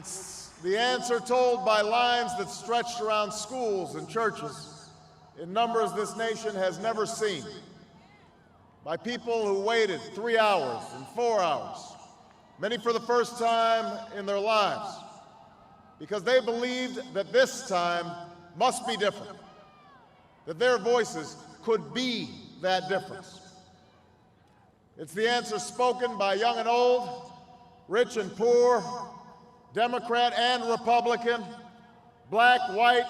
It's the answer told by lines that stretched around schools and churches in numbers this nation has never seen, by people who waited 3 hours and 4 hours, many for the first time in their lives, because they believed that this time must be different, that their voices could be that difference. It's the answer spoken by young and old, rich and poor, Democrat and Republican, black, white,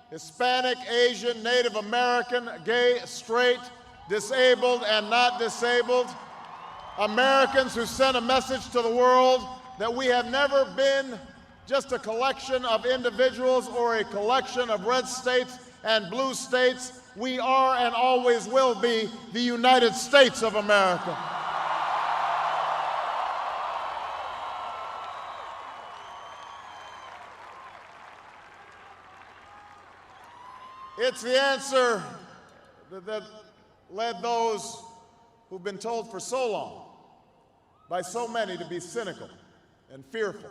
Hispanic, Asian, Native American, gay, straight, disabled and not disabled, Americans who sent a message to the world that we have never been just a collection of individuals or a collection of red states and blue states. We are and always will be the United States of America. It's the answer that led those who've been told for so long by so many to be cynical and fearful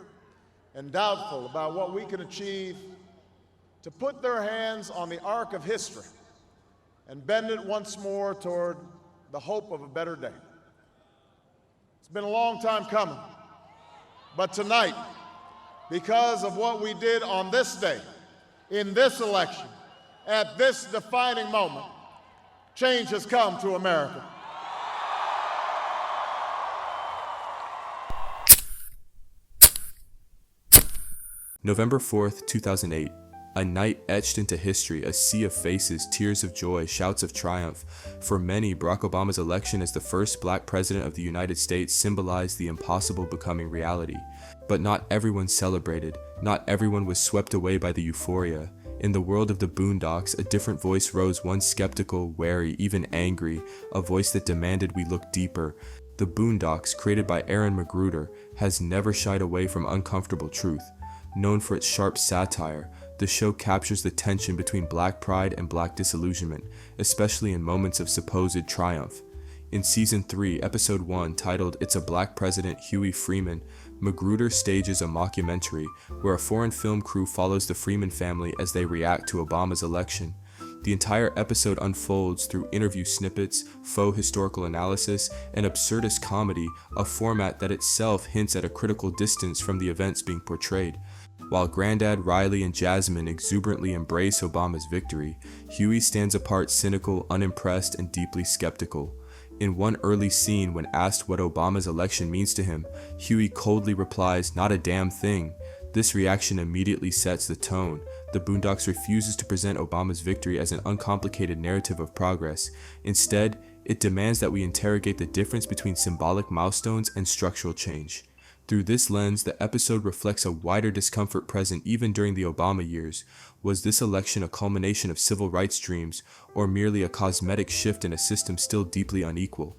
and doubtful about what we can achieve, to put their hands on the arc of history and bend it once more toward the hope of a better day. It's been a long time coming, but tonight, because of what we did on this day, in this election, at this defining moment, change has come to America. November 4th, 2008. A night etched into history, a sea of faces, tears of joy, shouts of triumph. For many, Barack Obama's election as the first black president of the United States symbolized the impossible becoming reality. But not everyone celebrated. Not everyone was swept away by the euphoria. In the world of the Boondocks, a different voice rose, one skeptical, wary, even angry, a voice that demanded we look deeper. The Boondocks, created by McGruder, has never shied away from uncomfortable truth. Known for its sharp satire, the show captures the tension between black pride and black disillusionment, especially in moments of supposed triumph. In Season 3, Episode 1, titled It's a Black President, Huey Freeman, McGruder stages a mockumentary where a foreign film crew follows the Freeman family as they react to Obama's election. The entire episode unfolds through interview snippets, faux historical analysis, and absurdist comedy, a format that itself hints at a critical distance from the events being portrayed. While Granddad, Riley, and Jasmine exuberantly embrace Obama's victory, Huey stands apart cynical, unimpressed, and deeply skeptical. In one early scene, when asked what Obama's election means to him, Huey coldly replies, "Not a damn thing." This reaction immediately sets the tone. The Boondocks refuses to present Obama's victory as an uncomplicated narrative of progress. Instead, it demands that we interrogate the difference between symbolic milestones and structural change. Through this lens, the episode reflects a wider discomfort present even during the Obama years. Was this election a culmination of civil rights dreams, or merely a cosmetic shift in a system still deeply unequal?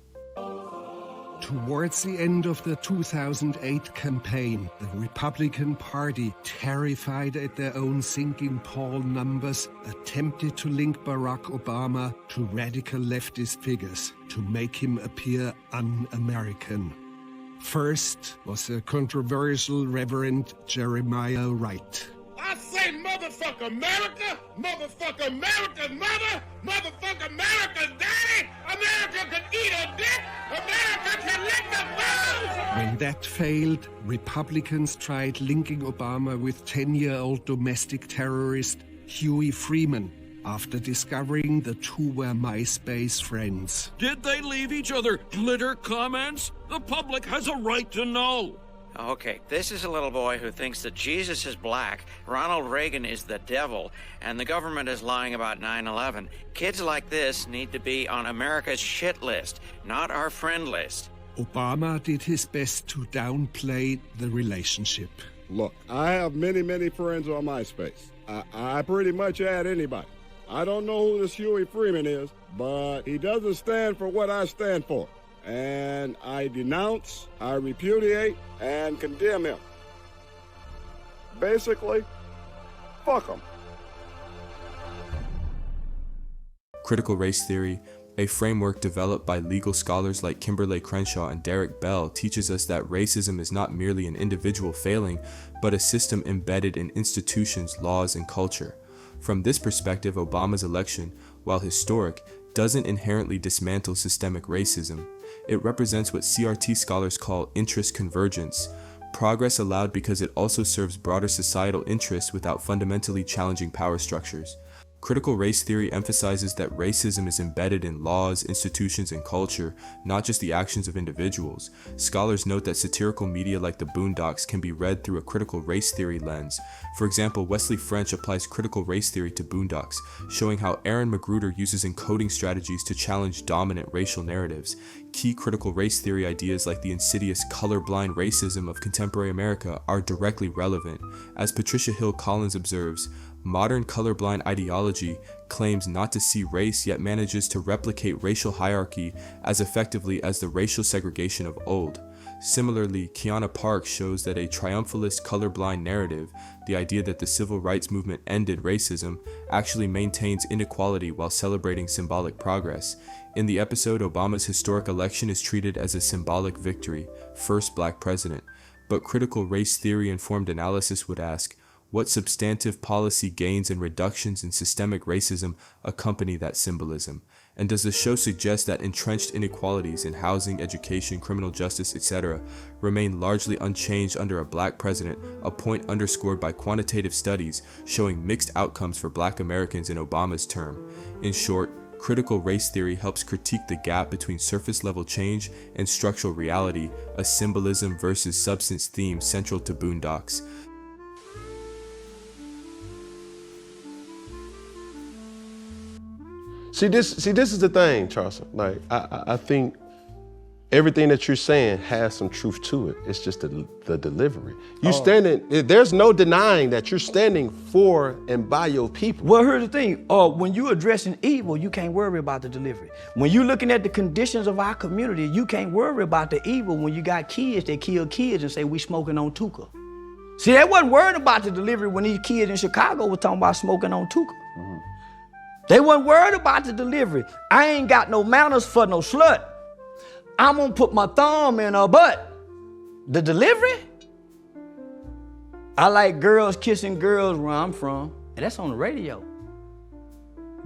Towards the end of the 2008 campaign, the Republican Party, terrified at their own sinking poll numbers, attempted to link Barack Obama to radical leftist figures to make him appear un-American. First was the controversial Reverend Jeremiah Wright. I say motherfuck America, motherfuck America's mother, motherfuck America's daddy, America can eat a dick, America can lick the balls! When that failed, Republicans tried linking Obama with 10-year-old domestic terrorist Huey Freeman, after discovering the two were MySpace friends. Did they leave each other glitter comments? The public has a right to know. Okay, this is a little boy who thinks that Jesus is black, Ronald Reagan is the devil, and the government is lying about 9/11. Kids like this need to be on America's shit list, not our friend list. Obama did his best to downplay the relationship. Look, I have many friends on MySpace. I pretty much add anybody. I don't know who this Huey Freeman is, but he doesn't stand for what I stand for. And I denounce, I repudiate, and condemn him. Basically, fuck him. Critical race theory, A framework developed by legal scholars like Kimberlé Crenshaw and Derek Bell teaches us that racism is not merely an individual failing, but a system embedded in institutions, laws, and culture. From this perspective, Obama's election, while historic, doesn't inherently dismantle systemic racism. It represents what CRT scholars call interest convergence, progress allowed because it also serves broader societal interests without fundamentally challenging power structures. Critical race theory emphasizes that racism is embedded in laws, institutions, and culture, not just the actions of individuals. Scholars note that satirical media like TheBoondocks can be read through a critical race theory lens. For example, Wesley French applies critical race theory to Boondocks, showing how Aaron McGruder uses encoding strategies to challenge dominant racial narratives. Key critical race theory ideas like the insidious colorblind racism of contemporary America are directly relevant. As Patricia Hill Collins observes, modern colorblind ideology claims not to see race yet manages to replicate racial hierarchy as effectively as the racial segregation of old. Similarly, Kiana Park shows that a triumphalist colorblind narrative, the idea that the civil rights movement ended racism, actually maintains inequality while celebrating symbolic progress. In the episode, Obama's historic election is treated as a symbolic victory, first black president. But critical race theory informed analysis would ask, what substantive policy gains and reductions in systemic racism accompany that symbolism? And does the show suggest that entrenched inequalities in housing, education, criminal justice, etc. remain largely unchanged under a black president, a point underscored by quantitative studies showing mixed outcomes for black Americans in Obama's term? In short, critical race theory helps critique the gap between surface-level change and structural reality, a symbolism versus substance theme central to Boondocks. See, this is the thing, Charleston. Like, I think everything that you're saying has some truth to it. It's just the delivery. There's no denying that you're standing for and by your people. Well, here's the thing. When you're addressing evil, you can't worry about the delivery. When you're looking at the conditions of our community, you can't worry about the evil when you got kids that kill kids and say we smoking on Tuka. See, they wasn't worried about the delivery when these kids in Chicago were talking about smoking on Tuka. Mm-hmm. They wasn't worried about the delivery. I ain't got no manners for no slut. I'm gonna put my thumb in her butt. The delivery? I like girls kissing girls where I'm from, and that's on the radio.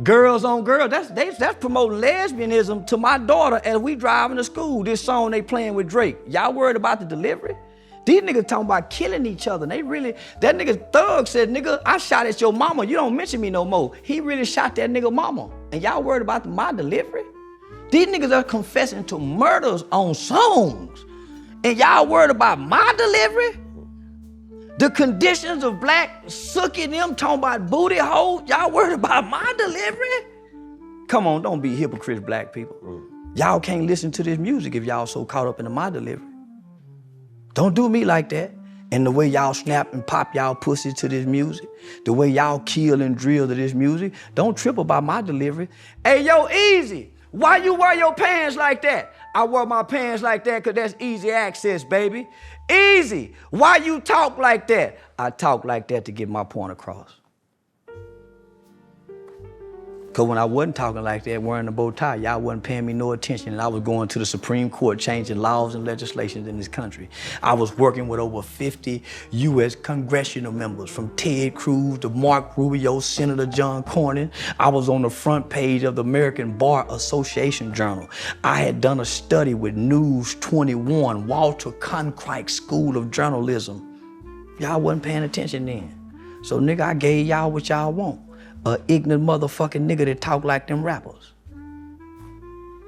Girls on girls, that's promoting lesbianism to my daughter as we driving to school. This song they playing with Drake. Y'all worried about the delivery? These niggas talking about killing each other. That nigga Thug said, nigga, I shot at your mama. You don't mention me no more. He really shot that nigga mama. And y'all worried about my delivery? These niggas are confessing to murders on songs. And y'all worried about my delivery? The conditions of black sucking them, talking about booty holes. Y'all worried about my delivery? Come on, don't be hypocrites, black people. Y'all can't listen to this music if y'all so caught up into my delivery. Don't do me like that. And the way y'all snap and pop y'all pussy to this music, the way y'all kill and drill to this music, don't trip about my delivery. Hey, yo, Easy, why you wear your pants like that? I wear my pants like that because that's easy access, baby. Easy, why you talk like that? I talk like that to get my point across. Because when I wasn't talking like that, wearing a bow tie, y'all wasn't paying me no attention, and I was going to the Supreme Court changing laws and legislations in this country. I was working with over 50 U.S. congressional members, from Ted Cruz to Mark Rubio, Senator John Cornyn. I was on the front page of the American Bar Association Journal. I had done a study with News 21, Walter Cronkite School of Journalism. Y'all wasn't paying attention then. So nigga, I gave y'all what y'all want. A ignorant motherfucking nigga that talk like them rappers.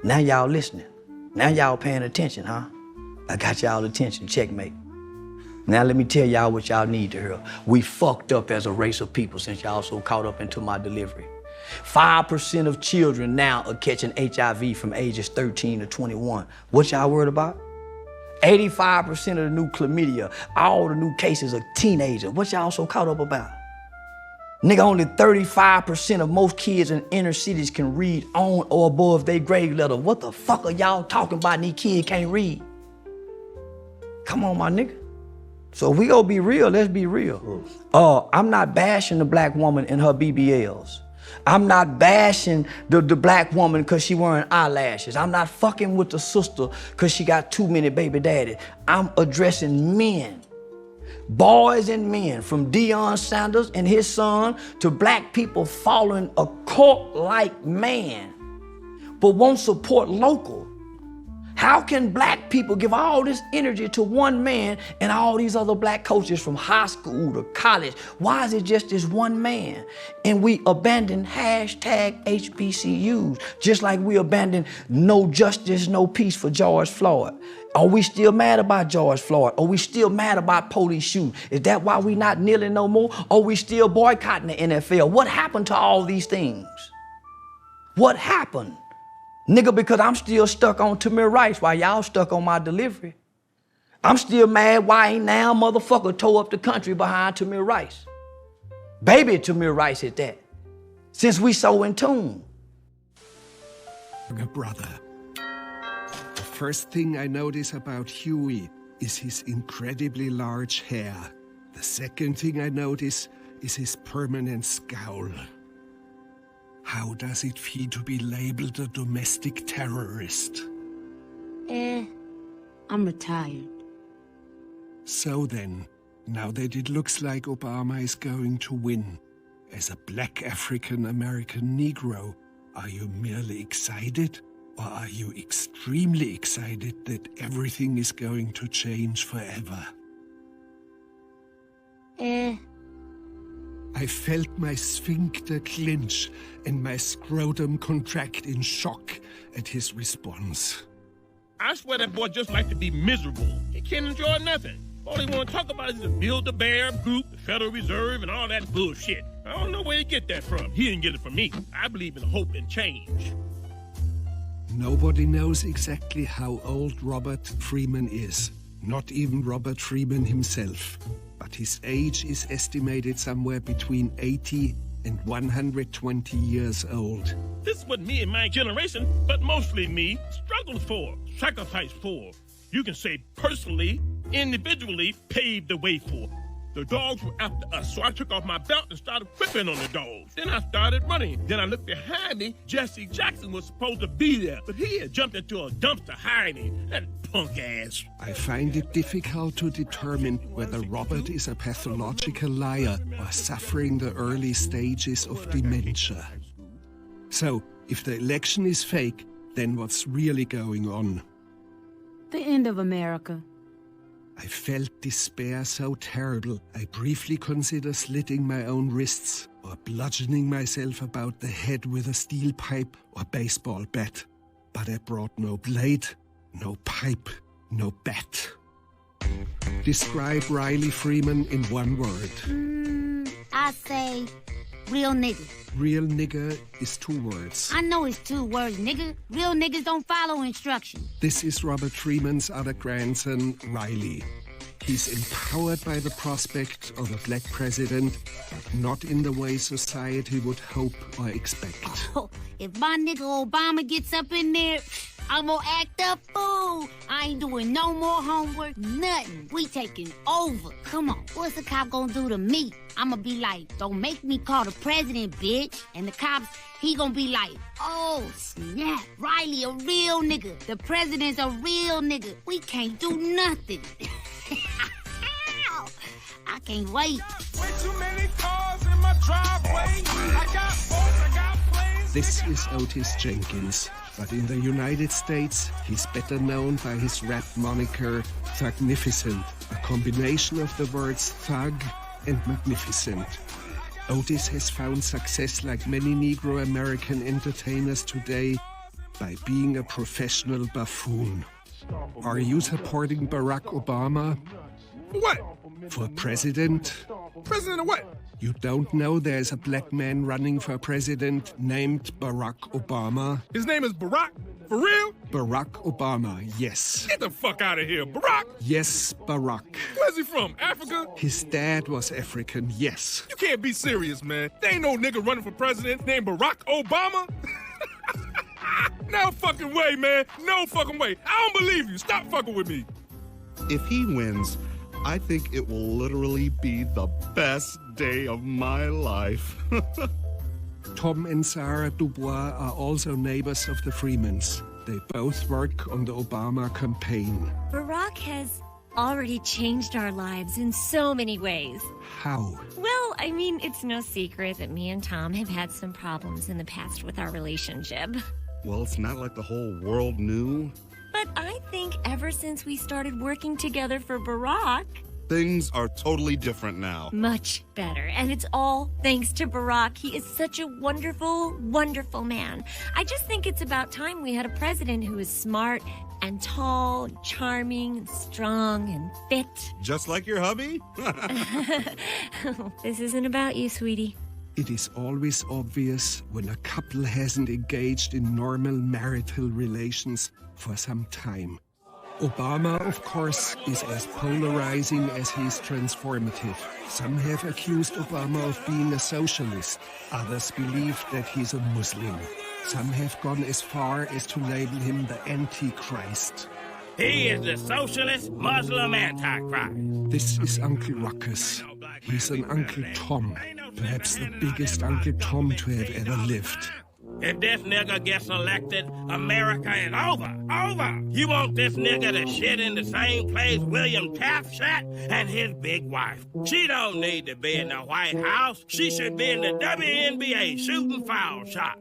Now y'all listening. Now y'all paying attention, huh? I got y'all attention, checkmate. Now let me tell y'all what y'all need to hear. We fucked up as a race of people since y'all so caught up into my delivery. 5% of children now are catching HIV from ages 13 to 21. What y'all worried about? 85% of the new chlamydia, all the new cases are teenagers. What y'all so caught up about? Nigga, only 35% of most kids in inner cities can read on or above their grade level. What the fuck are y'all talking about and these kids can't read? Come on, my nigga. So if we gonna be real, let's be real. I'm not bashing the black woman in her BBLs. I'm not bashing the black woman because she wearing eyelashes. I'm not fucking with the sister because she got too many baby daddies. I'm addressing men. Boys and men, from Deion Sanders and his son to black people following a cult-like man, but won't support local. How can black people give all this energy to one man and all these other black coaches from high school to college? Why is it just this one man? And we abandon hashtag HBCUs, just like we abandoned no justice, no peace for George Floyd. Are we still mad about George Floyd? Are we still mad about police shooting? Is that why we not kneeling no more? Are we still boycotting the NFL? What happened to all these things? What happened? Nigga, because I'm still stuck on Tamir Rice while y'all stuck on my delivery. I'm still mad why ain't now motherfucker tore up the country behind Tamir Rice. Baby Tamir Rice at that. Since we so in tune. Brother. The first thing I notice about Huey is his incredibly large hair. The second thing I notice is his permanent scowl. How does it feel to be labeled a domestic terrorist? I'm retired. So then, now that it looks like Obama is going to win, as a black African-American Negro, are you merely excited? Or are you extremely excited that everything is going to change forever? I felt my sphincter clench and my scrotum contract in shock at his response. I swear that boy just like to be miserable. He can't enjoy nothing. All he want to talk about is the Build-A-Bear group, the Federal Reserve, and all that bullshit. I don't know where he get that from. He didn't get it from me. I believe in hope and change. Nobody knows exactly how old Robert Freeman is. Not even Robert Freeman himself. But his age is estimated somewhere between 80 and 120 years old. This is what me and my generation, but mostly me, struggled for, sacrificed for. You can say personally, individually, paved the way for. The dogs were after us, so I took off my belt and started whipping on the dogs. Then I started running. Then I looked behind me. Jesse Jackson was supposed to be there, but he had jumped into a dumpster hiding. That punk ass. I find it difficult to determine whether Robert is a pathological liar or suffering the early stages of dementia. So, if the election is fake, then what's really going on? The end of America. I felt despair so terrible, I briefly considered slitting my own wrists or bludgeoning myself about the head with a steel pipe or baseball bat. But I brought no blade, no pipe, no bat. Describe Riley Freeman in one word. I say real nigga. Real nigga is 2 words. I know it's 2 words, nigga. Real niggas don't follow instructions. This is Robert Freeman's other grandson, Riley. He's empowered by the prospect of a black president, but not in the way society would hope or expect. Oh, if my nigga Obama gets up in there, I'm gonna act a fool. I ain't doing no more homework, nothing. We taking over. Come on, what's the cop gonna do to me? I'ma be like, don't make me call the president, bitch. And the cops, he gonna be like, oh, snap, Riley a real nigga. The president's a real nigga. We can't do nothing. I can't wait. Way too many cars in my driveway. I got boats, I got planes. This is Otis Jenkins, but in the United States, he's better known by his rap moniker, Thugnificent, a combination of the words thug and magnificent. Otis has found success like many Negro American entertainers today by being a professional buffoon. Are you supporting Barack Obama? What? For president? President of what? You don't know there's a black man running for president named Barack Obama? His name is Barack? For real? Barack Obama, yes. Get the fuck out of here, Barack! Yes, Barack. Where's he from, Africa? His dad was African, yes. You can't be serious, man. There ain't no nigga running for president named Barack Obama. No fucking way, man. No fucking way. I don't believe you. Stop fucking with me. If he wins, I think it will literally be the best day of my life. Tom and Sarah Dubois are also neighbors of the Freemans. They both work on the Obama campaign. Barack has already changed our lives in so many ways. How? Well, I mean, it's no secret that me and Tom have had some problems in the past with our relationship. Well, it's not like the whole world knew. But I think ever since we started working together for Barack, Things are totally different now. much better. And it's all thanks to Barack. He is such a wonderful, wonderful man. I just think it's about time we had a president who is smart and tall and charming and strong and fit. Just like your hubby? This isn't about you, sweetie. It is always obvious when a couple hasn't engaged in normal marital relations for some time. Obama, of course, is as polarizing as he is transformative. Some have accused Obama of being a socialist. Others believe that he's a Muslim. Some have gone as far as to label him the Antichrist. He is the socialist Muslim Antichrist. This is Uncle Ruckus. He's an Uncle Tom, perhaps the biggest Uncle Tom to have ever lived. If this nigga gets elected, America is over. You want this nigga to shit in the same place William Taft sat and his big wife. She don't need to be in the White House. She should be in the WNBA shooting foul shots.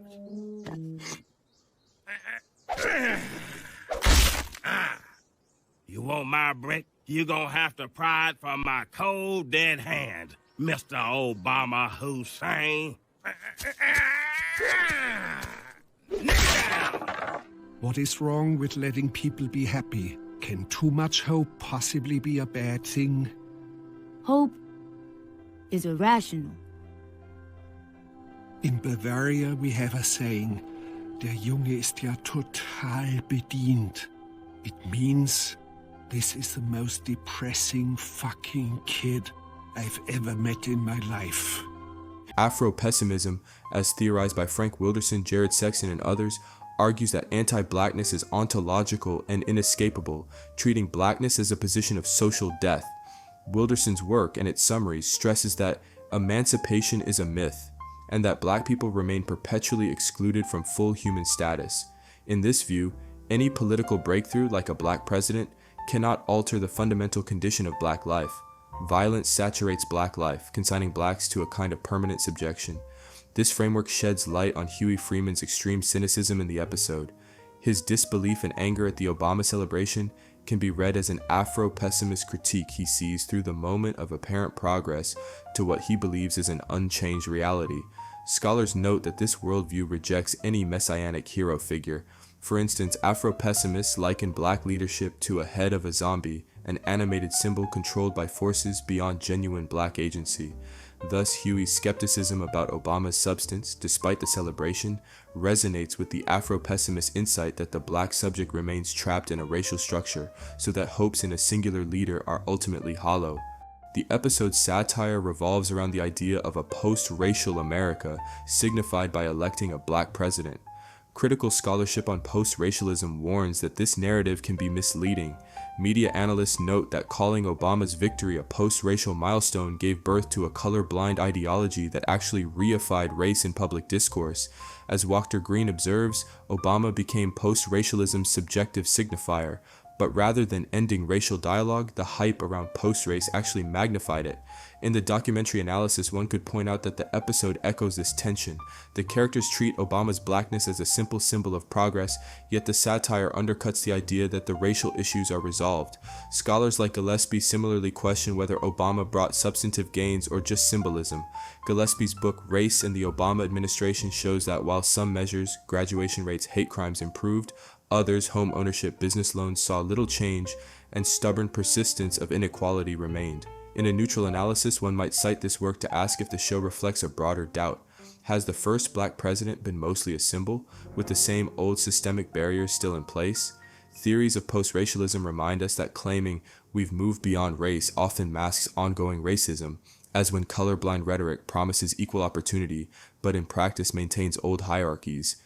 You want my brick? You gonna have to pry it from my cold, dead hand, Mr. Obama Hussein. What is wrong with letting people be happy? Can too much hope possibly be a bad thing? Hope is irrational. In Bavaria we have a saying, der Junge ist ja total bedient. It means, this is the most depressing fucking kid I've ever met in my life. Afro-pessimism, as theorized by Frank Wilderson, Jared Sexton, and others, argues that anti-blackness is ontological and inescapable, treating blackness as a position of social death. Wilderson's work and its summaries stresses that emancipation is a myth, and that black people remain perpetually excluded from full human status. In this view, any political breakthrough like a black president cannot alter the fundamental condition of black life. Violence saturates black life, consigning blacks to a kind of permanent subjection. This framework sheds light on Huey Freeman's extreme cynicism in the episode. His disbelief and anger at the Obama celebration can be read as an Afro-pessimist critique he sees through the moment of apparent progress to what he believes is an unchanged reality. Scholars note that this worldview rejects any messianic hero figure. For instance, Afro-pessimists liken black leadership to a head of a zombie, an animated symbol controlled by forces beyond genuine black agency. Thus, Huey's skepticism about Obama's substance, despite the celebration, resonates with the Afro-pessimist insight that the black subject remains trapped in a racial structure, so that hopes in a singular leader are ultimately hollow. The episode's satire revolves around the idea of a post-racial America, signified by electing a black president. Critical scholarship on post-racialism warns that this narrative can be misleading. Media analysts note that calling Obama's victory a post-racial milestone gave birth to a colorblind ideology that actually reified race in public discourse. As Walter Green observes, Obama became post-racialism's subjective signifier, but rather than ending racial dialogue, the hype around post-race actually magnified it. In the documentary analysis, one could point out that the episode echoes this tension. The characters treat Obama's blackness as a simple symbol of progress, yet the satire undercuts the idea that the racial issues are resolved. Scholars like Gillespie similarly question whether Obama brought substantive gains or just symbolism. Gillespie's book Race and the Obama Administration shows that while some measures, graduation rates, hate crimes improved, others, home ownership, business loans, saw little change, and stubborn persistence of inequality remained. In a neutral analysis, one might cite this work to ask if the show reflects a broader doubt. Has the first black president been mostly a symbol, with the same old systemic barriers still in place? Theories of post-racialism remind us that claiming we've moved beyond race often masks ongoing racism, as when colorblind rhetoric promises equal opportunity, but in practice maintains old hierarchies.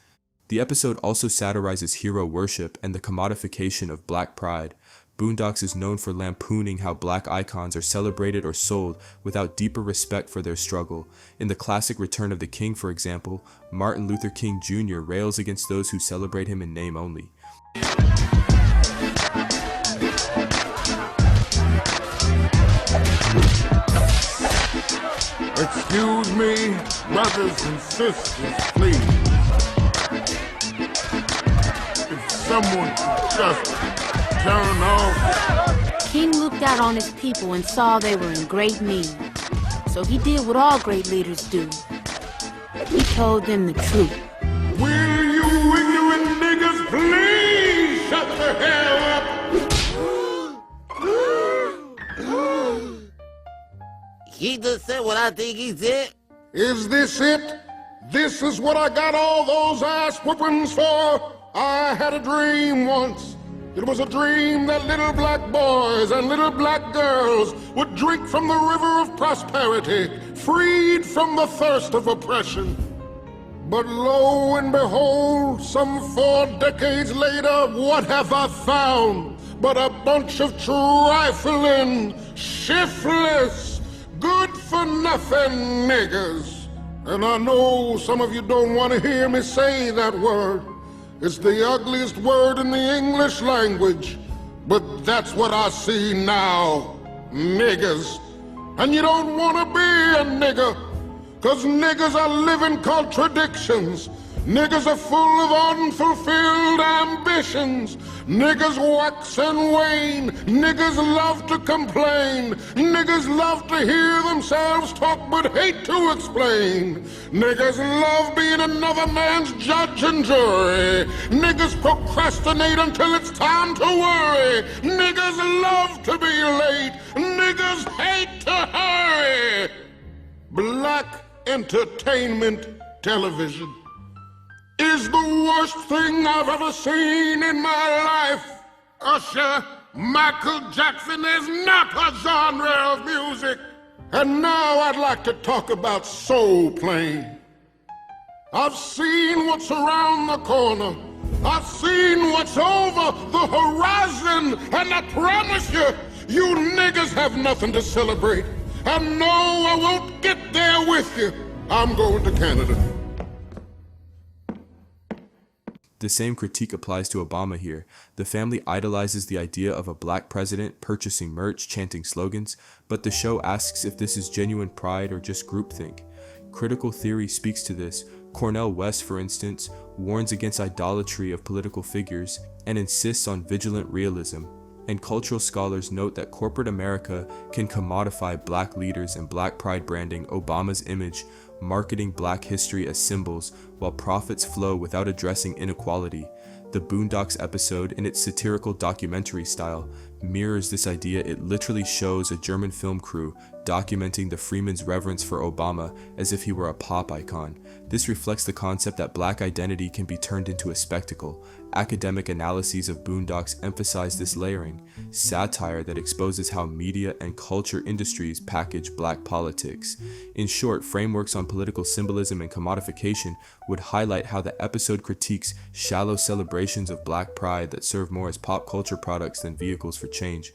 The episode also satirizes hero worship and the commodification of black pride. Boondocks is known for lampooning how black icons are celebrated or sold without deeper respect for their struggle. In the classic Return of the King, for example, Martin Luther King Jr. rails against those who celebrate him in name only. Excuse me, brothers and sisters, please. If someone could just turn off. King looked out on his people and saw they were in great need. So he did what all great leaders do. He told them the truth. Will you ignorant niggas please shut the hell up? He just said what I think he said. Is this it? This is what I got all those ass whoopings for? I had a dream once. It was a dream that little black boys and little black girls would drink from the river of prosperity, freed from the thirst of oppression. But lo and behold, some 4 decades later, what have I found but a bunch of trifling, shiftless, good-for-nothing niggas? And I know some of you don't want to hear me say that word. It's the ugliest word in the English language, but that's what I see now, niggas. And you don't want to be a nigga, because niggas are living contradictions. Niggas are full of unfulfilled ambitions. Niggas wax and wane. Niggas love to complain. Niggas love to hear themselves talk but hate to explain. Niggas love being another man's judge and jury. Niggas procrastinate until it's time to worry. Niggas love to be late. Niggas hate to hurry. Black entertainment television is the worst thing I've ever seen in my life. Usher, Michael Jackson is not a genre of music. And now I'd like to talk about soul playing. I've seen what's around the corner. I've seen what's over the horizon. And I promise you, you niggas have nothing to celebrate. And no, I won't get there with you. I'm going to Canada. The same critique applies to Obama here. The family idolizes the idea of a black president purchasing merch, chanting slogans, but the show asks if this is genuine pride or just groupthink. Critical theory speaks to this. Cornel West, for instance, warns against idolatry of political figures and insists on vigilant realism. And cultural scholars note that corporate America can commodify black leaders and black pride branding Obama's image, marketing black history as symbols while profits flow without addressing inequality. The Boondocks episode, in its satirical documentary style, mirrors this idea. It literally shows a German film crew documenting the Freeman's reverence for Obama as if he were a pop icon. This reflects the concept that black identity can be turned into a spectacle. Academic analyses of Boondocks emphasize this layering, satire that exposes how media and culture industries package black politics. In short, frameworks on political symbolism and commodification would highlight how the episode critiques shallow celebrations of black pride that serve more as pop culture products than vehicles for change.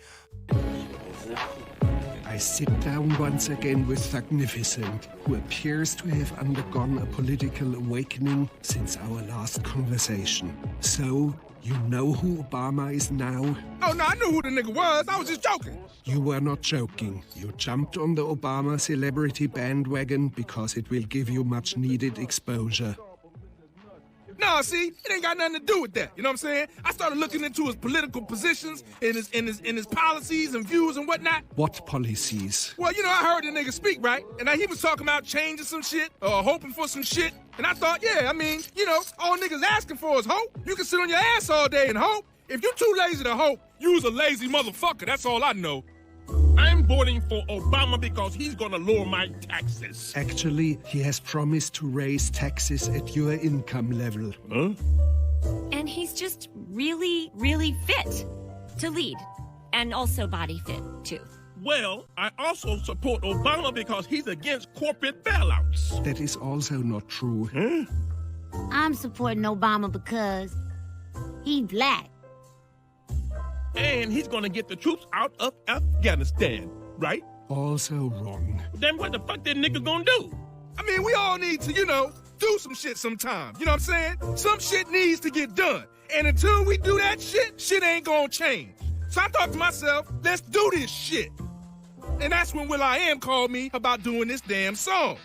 I sit down once again with Magnificent, who appears to have undergone a political awakening since our last conversation. So, you know who Obama is now? Oh, no, I knew who the nigga was. I was just joking. You were not joking. You jumped on the Obama celebrity bandwagon because it will give you much needed exposure. No, see, it ain't got nothing to do with that. You know what I'm saying? I started looking into his political positions and his policies and views and whatnot. What policies? Well, you know, I heard the nigga speak, right? And he was talking about changing some shit or hoping for some shit. And I thought, yeah, I mean, you know, all niggas asking for is hope. You can sit on your ass all day and hope. If you too lazy to hope, you's a lazy motherfucker. That's all I know. I'm voting for Obama because he's gonna lower my taxes. Actually, he has promised to raise taxes at your income level. Huh? And he's just really, really fit to lead. And also body fit, too. Well, I also support Obama because he's against corporate bailouts. That is also not true. I'm supporting Obama because he's black. And he's gonna get the troops out of Afghanistan, right? Also wrong. Then what the fuck that nigga gonna do? I mean, we all need to, do some shit sometime. You know what I'm saying? Some shit needs to get done. And until we do that shit ain't gonna change. So I thought to myself, let's do this shit. And that's when will.i.am called me about doing this damn song.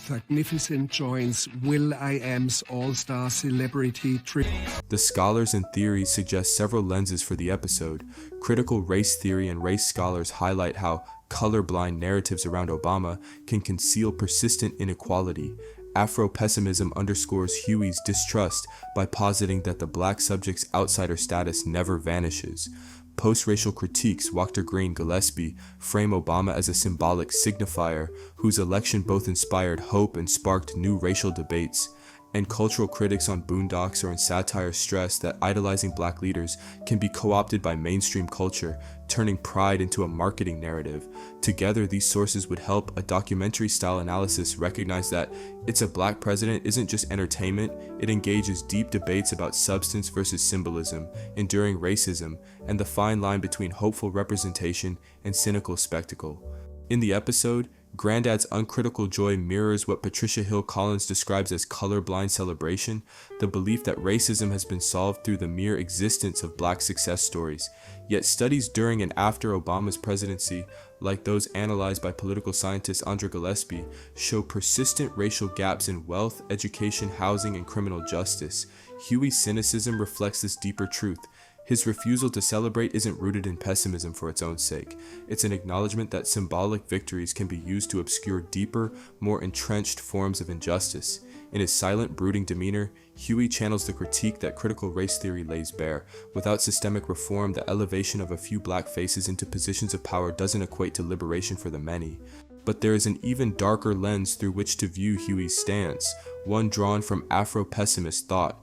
Magnificent joins will.i.am's all-star celebrity trip. The scholars and theories suggest several lenses for the episode. Critical race theory and race scholars highlight how colorblind narratives around Obama can conceal persistent inequality. Afro-pessimism underscores Huey's distrust by positing that the black subject's outsider status never vanishes. Post-racial critiques, Walter Green, Gillespie, frame Obama as a symbolic signifier whose election both inspired hope and sparked new racial debates. And cultural critics on Boondocks or in satire stress that idolizing black leaders can be co-opted by mainstream culture, turning pride into a marketing narrative. Together, these sources would help a documentary-style analysis recognize that It's a Black President isn't just entertainment, it engages deep debates about substance versus symbolism, enduring racism, and the fine line between hopeful representation and cynical spectacle. In the episode, Grandad's uncritical joy mirrors what Patricia Hill Collins describes as colorblind celebration, the belief that racism has been solved through the mere existence of black success stories. Yet studies during and after Obama's presidency, like those analyzed by political scientist Andra Gillespie, show persistent racial gaps in wealth, education, housing, and criminal justice. Huey's cynicism reflects this deeper truth. His refusal to celebrate isn't rooted in pessimism for its own sake. It's an acknowledgement that symbolic victories can be used to obscure deeper, more entrenched forms of injustice. In his silent, brooding demeanor, Huey channels the critique that critical race theory lays bare. Without systemic reform, the elevation of a few black faces into positions of power doesn't equate to liberation for the many. But there is an even darker lens through which to view Huey's stance, one drawn from Afro-pessimist thought.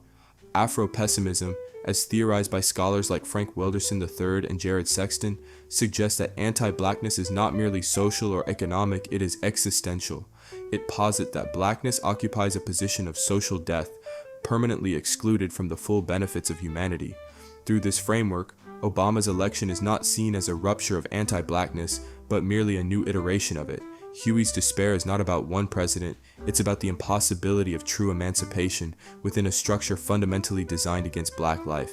Afro-pessimism, as theorized by scholars like Frank Wilderson III and Jared Sexton, suggests that anti-blackness is not merely social or economic, it is existential. It posits that blackness occupies a position of social death, permanently excluded from the full benefits of humanity. Through this framework, Obama's election is not seen as a rupture of anti-blackness, but merely a new iteration of it. Huey's despair is not about one president, it's about the impossibility of true emancipation within a structure fundamentally designed against black life.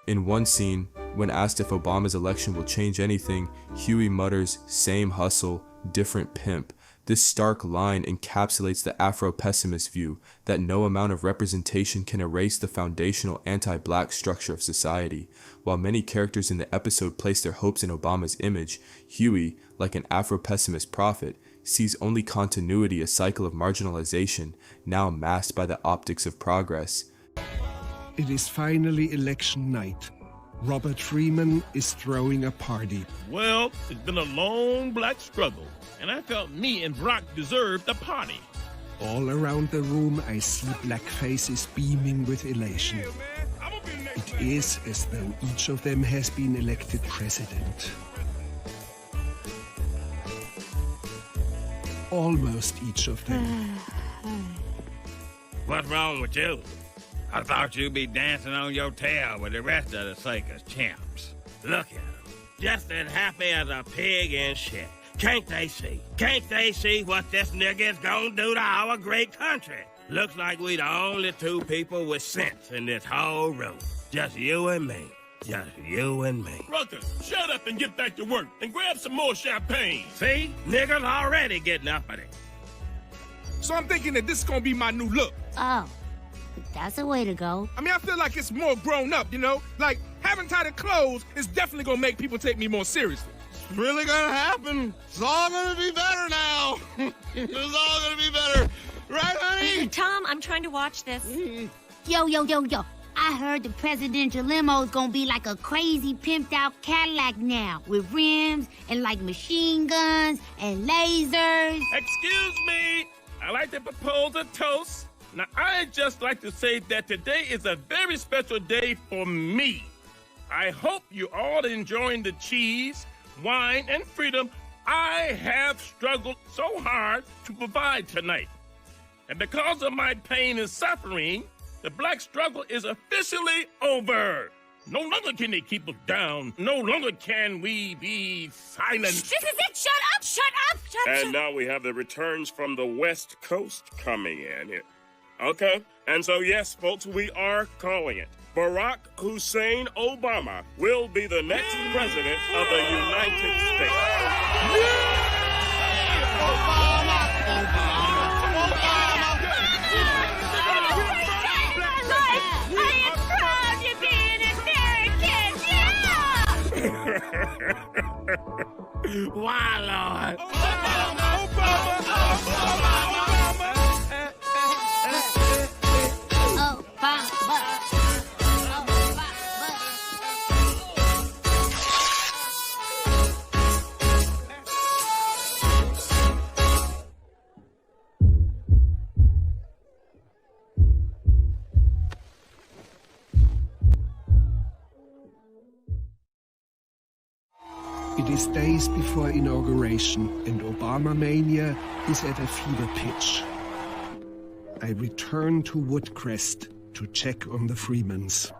In one scene, when asked if Obama's election will change anything, Huey mutters, "Same hustle, different pimp." This stark line encapsulates the Afro-pessimist view that no amount of representation can erase the foundational anti-black structure of society. While many characters in the episode place their hopes in Obama's image, Huey, like an Afro-pessimist prophet, sees only continuity, a cycle of marginalization, now masked by the optics of progress. It is finally election night. Robert Freeman is throwing a party. Well, it's been a long black struggle, and I felt me and Brock deserved a party. All around the room, I see black faces beaming with elation. It is as though each of them has been elected president. Almost each of them. What's wrong with you? I thought you'd be dancing on your tail with the rest of the circus champs. Look at them, just as happy as a pig in shit. Can't they see? Can't they see what this nigga's gonna do to our great country? Looks like we the only two people with sense in this whole room. Just you and me. Just you and me. Rucker, shut up and get back to work and grab some more champagne. See? Niggas already getting up at it. So I'm thinking that this is gonna be my new look. Oh, that's a way to go. I mean, I feel like it's more grown up, Like, having tighter clothes is definitely gonna make people take me more seriously. It's really gonna happen. It's all gonna be better now. It's all gonna be better. Right, honey? Tom, I'm trying to watch this. Yo. I heard the presidential limo is gonna be like a crazy pimped out Cadillac now, with rims and like machine guns and lasers. Excuse me, I'd like to propose a toast. Now, I'd just like to say that today is a very special day for me. I hope you all enjoying the cheese, wine, and freedom I have struggled so hard to provide tonight. And because of my pain and suffering, the black struggle is officially over. No longer can they keep us down. No longer can we be silent. This is it. Shut up. Shut up. And now we have the returns from the West Coast coming in. Okay. And so, yes, folks, we are calling it. Barack Hussein Obama will be the next president of the United States. Why, Lord? It is days before inauguration, and Obama mania is at a fever pitch. I return to Woodcrest to check on the Freemans.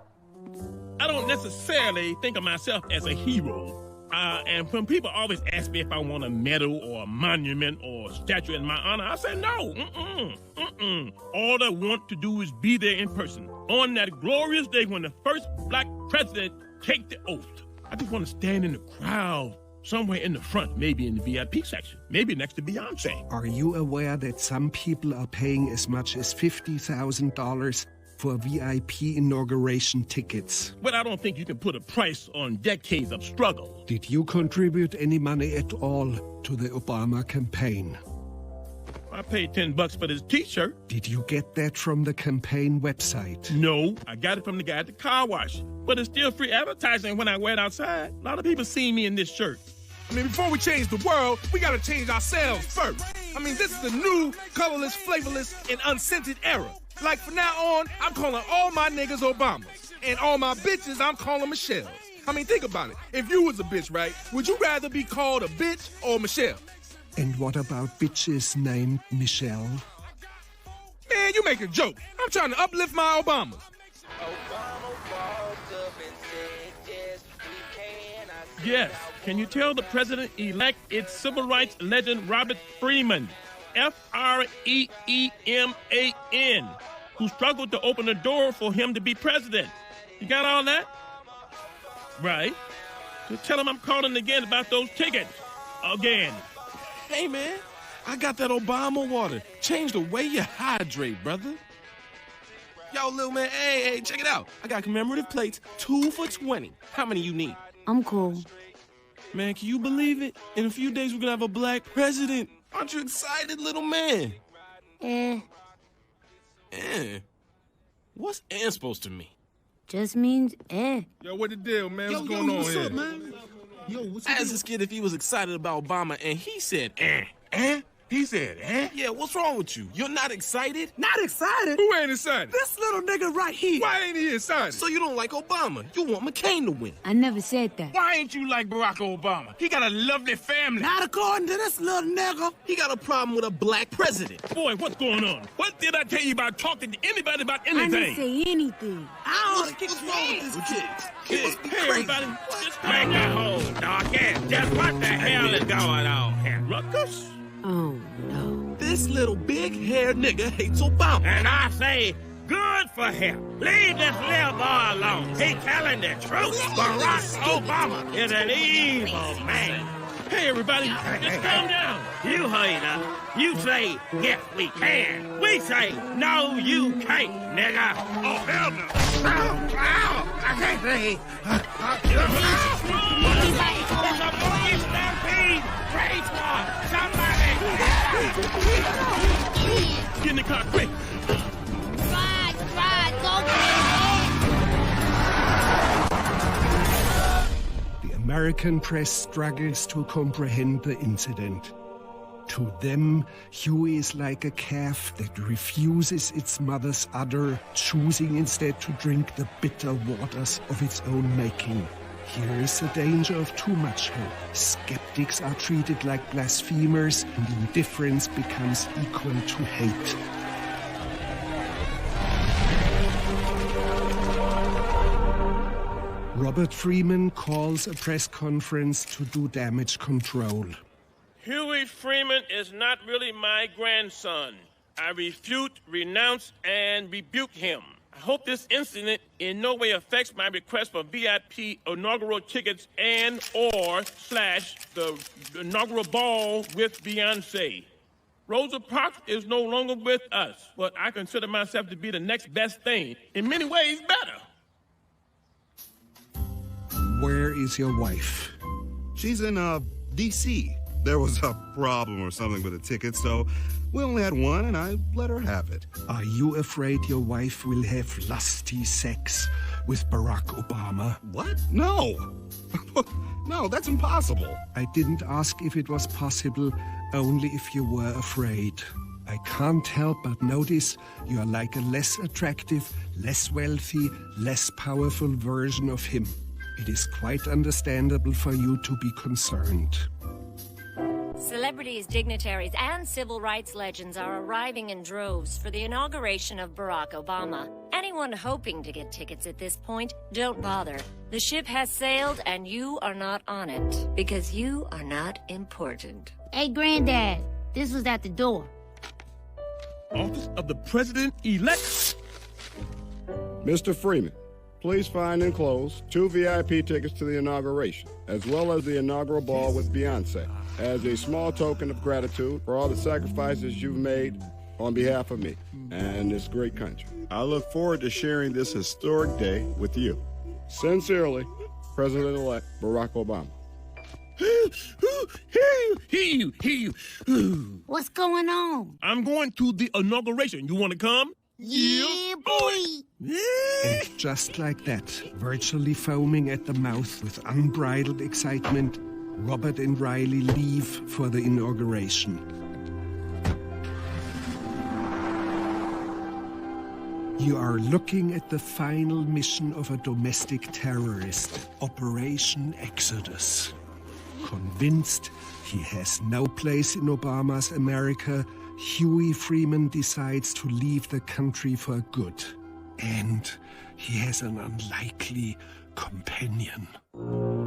I don't necessarily think of myself as a hero. And when people always ask me if I want a medal or a monument or a statue in my honor, I say no. All I want to do is be there in person on that glorious day when the first black president take the oath. I just want to stand in the crowd, somewhere in the front, maybe in the VIP section, maybe next to Beyonce. Are you aware that some people are paying as much as $50,000 for VIP inauguration tickets? But I don't think you can put a price on decades of struggle. Did you contribute any money at all to the Obama campaign? I paid $10 for this t-shirt. Did you get that from the campaign website? No, I got it from the guy at the car wash. But it's still free advertising when I wear it outside. A lot of people see me in this shirt. I mean, before we change the world, we gotta change ourselves first. I mean, this is the new, colorless, flavorless, and unscented era. Like, from now on, I'm calling all my niggas Obamas. And all my bitches, I'm calling Michelles. I mean, think about it. If you was a bitch, right, would you rather be called a bitch or Michelle? And what about bitches named Michelle? Man, you make a joke. I'm trying to uplift my Obamas. Yes, can you tell the president-elect it's civil rights legend Robert Freeman, F-R-E-E-M-A-N, who struggled to open the door for him to be president. You got all that? Right. So tell him I'm calling again about those tickets. Again. Hey, man, I got that Obama water. Change the way you hydrate, brother. Yo, little man, hey, check it out. I got commemorative plates, 2 for $20. How many you need? I'm cool. Man, can you believe it? In a few days, we're gonna have a black president. Aren't you excited, little man? What's supposed to mean? Just means Yo, what the deal, man? What's going on here? Up, man? Yo, what's I asked this kid if he was excited about Obama, and he said, He said, Yeah, what's wrong with you? You're not excited? Not excited? Who ain't excited? This little nigga right here. Why ain't he excited? So you don't like Obama. You want McCain to win. I never said that. Why ain't you like Barack Obama? He got a lovely family. Not according to this little nigga. He got a problem with a black president. Boy, what's going on? What did I tell you about talking to anybody about anything? I didn't say anything. What's wrong with this kid? He must be crazy. Everybody, just Make a hole, dog. Yeah, just what the hell is going on here? Ruckus? Oh, no. This little big-haired nigga hates Obama. And I say, good for him. Leave this little boy alone. He's telling the truth. Barack Obama is an evil man. Hey, everybody, just calm down. You heard her. You say, yes, we can. We say, no, you can't, nigga. Oh, hell no. Ow, I can't see. It's a monkey stampede. Pray for somebody. Get in the car, quick. Ride, go. The American press struggles to comprehend the incident. To them, Huey is like a calf that refuses its mother's udder, choosing instead to drink the bitter waters of its own making. Here is the danger of too much hope. Skeptics are treated like blasphemers, and indifference becomes equal to hate. Robert Freeman calls a press conference to do damage control. Huey Freeman is not really my grandson. I refute, renounce, and rebuke him. I hope this incident in no way affects my request for VIP inaugural tickets and/or / the inaugural ball with Beyonce. Rosa Parks is no longer with us, but I consider myself to be the next best thing. In many ways, better. Where is your wife? She's in, D.C. There was a problem or something with the ticket, so we only had one, and I let her have it. Are you afraid your wife will have lusty sex with Barack Obama? What? No. No, that's impossible. I didn't ask if it was possible, only if you were afraid. I can't help but notice you are like a less attractive, less wealthy, less powerful version of him. It is quite understandable for you to be concerned. Celebrities, dignitaries, and civil rights legends are arriving in droves for the inauguration of Barack Obama. Anyone hoping to get tickets at this point, don't bother. The ship has sailed and you are not on it, because you are not important. Hey, Granddad, this was at the door. Office of the President-elect. Mr. Freeman, please find enclosed 2 VIP tickets to the inauguration, as well as the inaugural ball with Beyonce, as a small token of gratitude for all the sacrifices you've made on behalf of me and this great country. I look forward to sharing this historic day with you. Sincerely, President-elect Barack Obama. Hear you. What's going on? I'm going to the inauguration. You want to come? Yeah, boy! And just like that, virtually foaming at the mouth with unbridled excitement, Robert and Riley leave for the inauguration. You are looking at the final mission of a domestic terrorist, Operation Exodus. Convinced he has no place in Obama's America, Huey Freeman decides to leave the country for good. And he has an unlikely companion.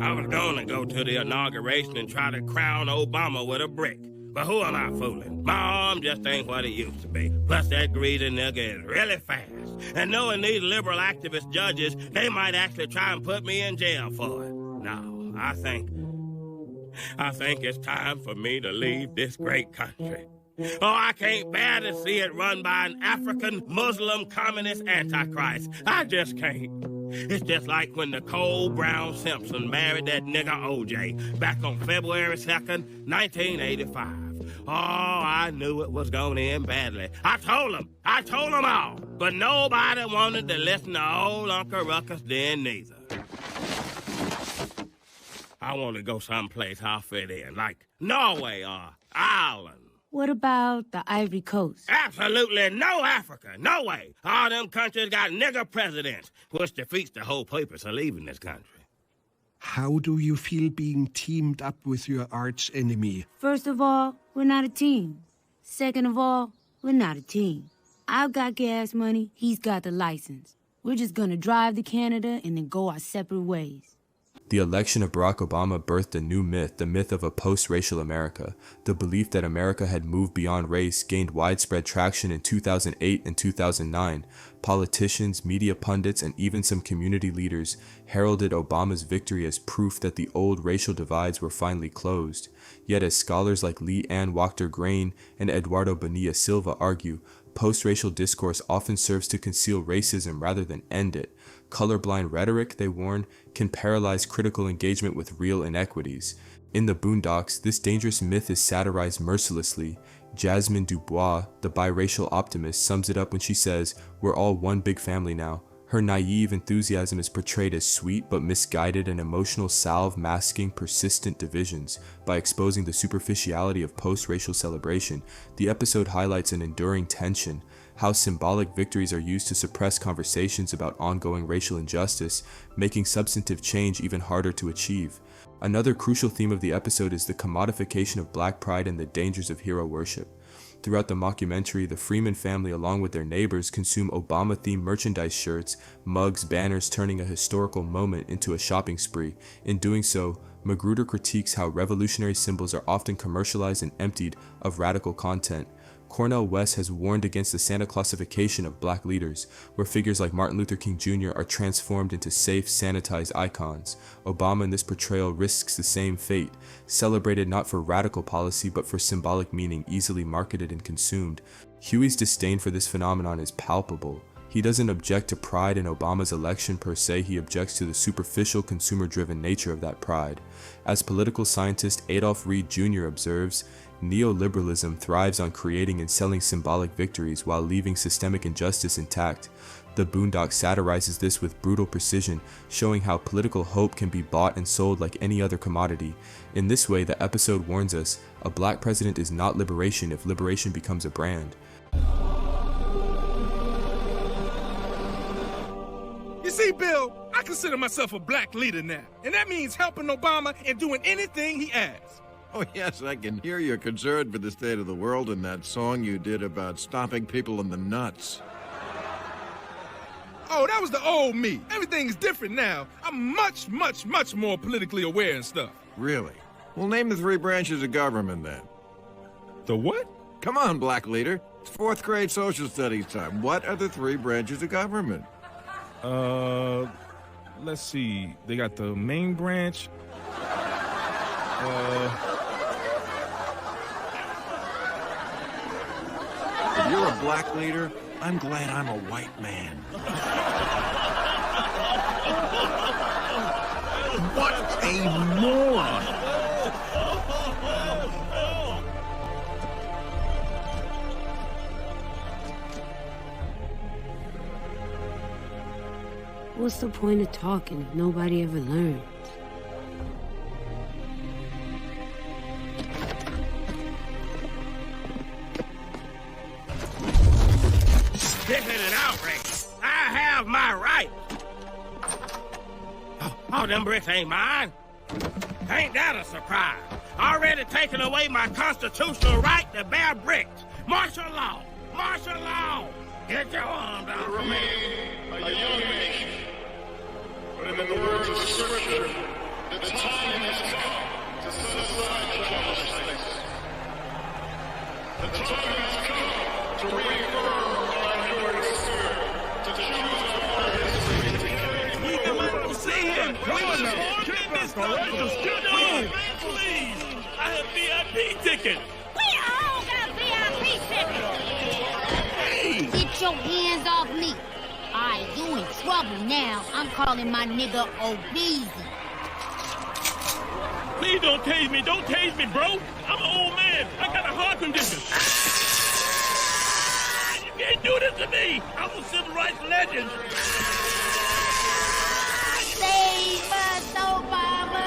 I was gonna go to the inauguration and try to crown Obama with a brick. But who am I fooling? My arm just ain't what it used to be. Plus, that greedy nigga is really fast. And knowing these liberal activist judges, they might actually try and put me in jail for it. No, I think it's time for me to leave this great country. Oh, I can't bear to see it run by an African, Muslim, communist antichrist. I just can't. It's just like when Nicole Brown Simpson married that nigga OJ back on February 2nd, 1985. Oh, I knew it was going to end badly. I told them all. But nobody wanted to listen to old Uncle Ruckus then neither. I want to go someplace I'll fit in, like Norway or Ireland. What about the Ivory Coast? Absolutely no Africa. No way. All them countries got nigger presidents, which defeats the whole purpose of leaving this country. How do you feel being teamed up with your arch enemy? First of all, we're not a team. Second of all, we're not a team. I've got gas money, he's got the license. We're just gonna drive to Canada and then go our separate ways. The election of Barack Obama birthed a new myth, the myth of a post-racial America. The belief that America had moved beyond race gained widespread traction in 2008 and 2009. Politicians, media pundits, and even some community leaders heralded Obama's victory as proof that the old racial divides were finally closed. Yet as scholars like Lee Ann Wachter-Grain and Eduardo Bonilla Silva argue, post-racial discourse often serves to conceal racism rather than end it. Colorblind rhetoric, they warn, can paralyze critical engagement with real inequities. In TheBoondocks, this dangerous myth is satirized mercilessly. Jasmine Dubois, the biracial optimist, sums it up when she says, "We're all one big family now." Her naive enthusiasm is portrayed as sweet but misguided, an emotional salve masking persistent divisions. By exposing the superficiality of post-racial celebration, the episode highlights an enduring tension, how symbolic victories are used to suppress conversations about ongoing racial injustice, making substantive change even harder to achieve. Another crucial theme of the episode is the commodification of black pride and the dangers of hero worship. Throughout the mockumentary, the Freeman family, along with their neighbors, consume Obama-themed merchandise shirts, mugs, banners, turning a historical moment into a shopping spree. In doing so, McGruder critiques how revolutionary symbols are often commercialized and emptied of radical content. Cornel West has warned against the Santa Clausification of black leaders, where figures like Martin Luther King Jr. are transformed into safe, sanitized icons. Obama in this portrayal risks the same fate, celebrated not for radical policy but for symbolic meaning easily marketed and consumed. Huey's disdain for this phenomenon is palpable. He doesn't object to pride in Obama's election per se, he objects to the superficial, consumer-driven nature of that pride. As political scientist Adolph Reed Jr. observes, neoliberalism thrives on creating and selling symbolic victories while leaving systemic injustice intact. TheBoondocks satirizes this with brutal precision, showing how political hope can be bought and sold like any other commodity. In this way, the episode warns us, a black president is not liberation if liberation becomes a brand. You see, Bill, I consider myself a black leader now, and that means helping Obama and doing anything he asks. Oh, yes, I can hear you're concerned for the state of the world in that song you did about stomping people in the nuts. Oh, that was the old me. Everything is different now. I'm much, much, much more politically aware and stuff. Really? Well, name the 3 branches of government, then. The what? Come on, black leader. It's 4th grade social studies time. What are the 3 branches of government? Let's see. They got the main branch. If you're a black leader, I'm glad I'm a white man. What a moron! What's the point of talking if nobody ever learns? This is an outrage. I have my right. Oh, them bricks ain't mine. Ain't that a surprise? Already taken away my constitutional right to bear bricks. Martial law. Martial law. Get your arm down. Remain a young nation. But in the words of Scripture, the time has come to set aside childish things. The time has come to reaffirm our enduring spirit, to choose our history. We can see him. Please, I have VIP ticket. We all got VIP tickets. Get your hands off me. Alright, you in trouble now. I'm calling my nigga Obese. Please don't tase me. Don't tase me, bro. I'm an old man. I got a heart condition. You can't do this to me. I'm a civil rights legend. Save us, Obama!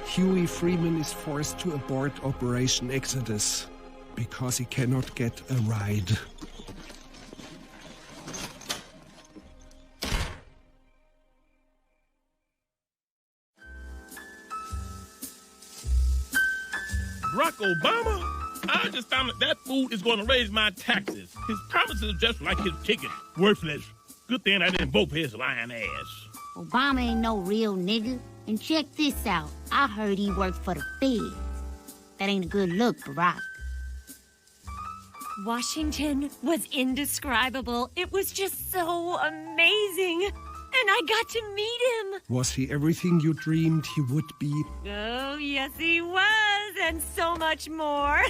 Huey Freeman is forced to abort Operation Exodus because he cannot get a ride. Barack Obama? I just found that fool is going to raise my taxes. His promises are just like his ticket. Worthless. Good thing I didn't vote for his lying ass. Obama ain't no real nigga. And check this out. I heard he worked for the Feds. That ain't a good look, Barack. Washington was indescribable. It was just so amazing. And I got to meet him. Was he everything you dreamed he would be? Oh, yes, he was. And so much more.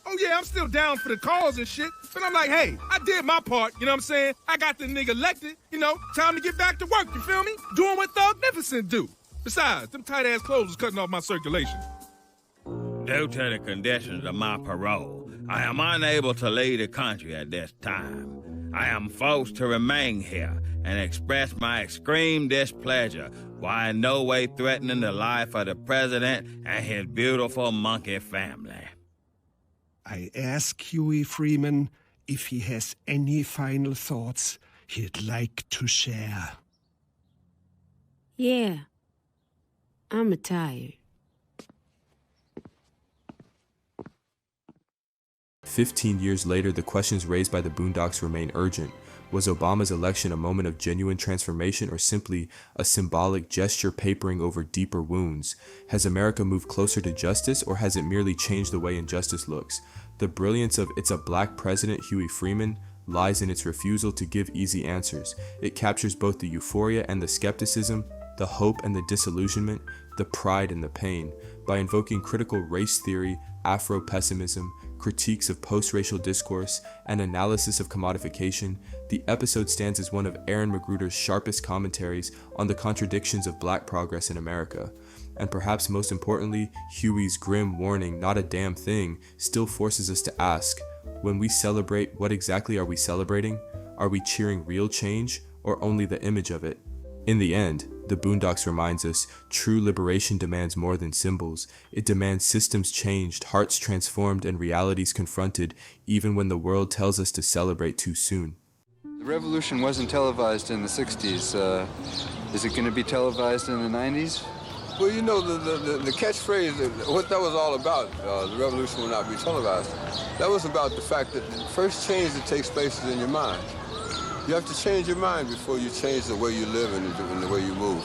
Oh, yeah, I'm still down for the cause and shit. But I'm like, hey, I did my part, you know what I'm saying? I got the nigga elected, you know, time to get back to work, you feel me? Doing what Thugnificent do. Besides, them tight-ass clothes was cutting off my circulation. Due to the conditions of my parole, I am unable to leave the country at this time. I am forced to remain here and express my extreme displeasure while in no way threatening the life of the president and his beautiful monkey family. I ask Huey Freeman if he has any final thoughts he'd like to share. Yeah. I'm retired. 15 years later, the questions raised by the Boondocks remain urgent. Was Obama's election a moment of genuine transformation or simply a symbolic gesture papering over deeper wounds? Has America moved closer to justice, or has it merely changed the way injustice looks? The brilliance of It's a Black President, Huey Freeman, lies in its refusal to give easy answers. It captures both the euphoria and the skepticism, the hope and the disillusionment, the pride and the pain. By invoking critical race theory, Afro-pessimism, critiques of post-racial discourse, and analysis of commodification, the episode stands as one of Aaron McGruder's sharpest commentaries on the contradictions of Black progress in America. And perhaps most importantly, Huey's grim warning, "Not a damn thing," still forces us to ask, when we celebrate, what exactly are we celebrating? Are we cheering real change, or only the image of it? In the end, the Boondocks reminds us, true liberation demands more than symbols. It demands systems changed, hearts transformed, and realities confronted, even when the world tells us to celebrate too soon. The revolution wasn't televised in the 60s. Is it going to be televised in the 90s? Well, you know, the catchphrase, what that was all about, the revolution will not be televised, that was about the fact that the first change that takes place is in your mind. You have to change your mind before you change the way you live and the way you move.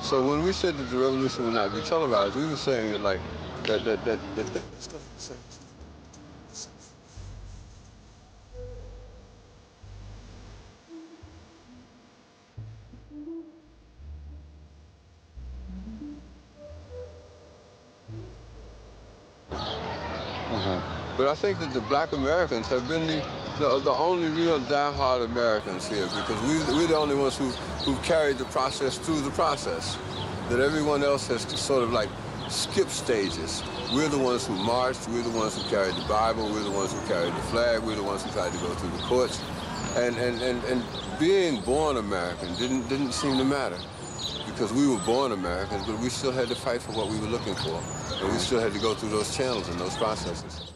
So when we said that the revolution will not be televised, we were saying that, like, that stuff. But I think that the Black Americans have been the only real die-hard Americans here, because we're the only ones who've carried the process through the process. That everyone else has sort of like skipped stages. We're the ones who marched, we're the ones who carried the Bible, we're the ones who carried the flag, we're the ones who tried to go through the courts. And being born American didn't seem to matter, because we were born Americans, but we still had to fight for what we were looking for. And we still had to go through those channels and those processes.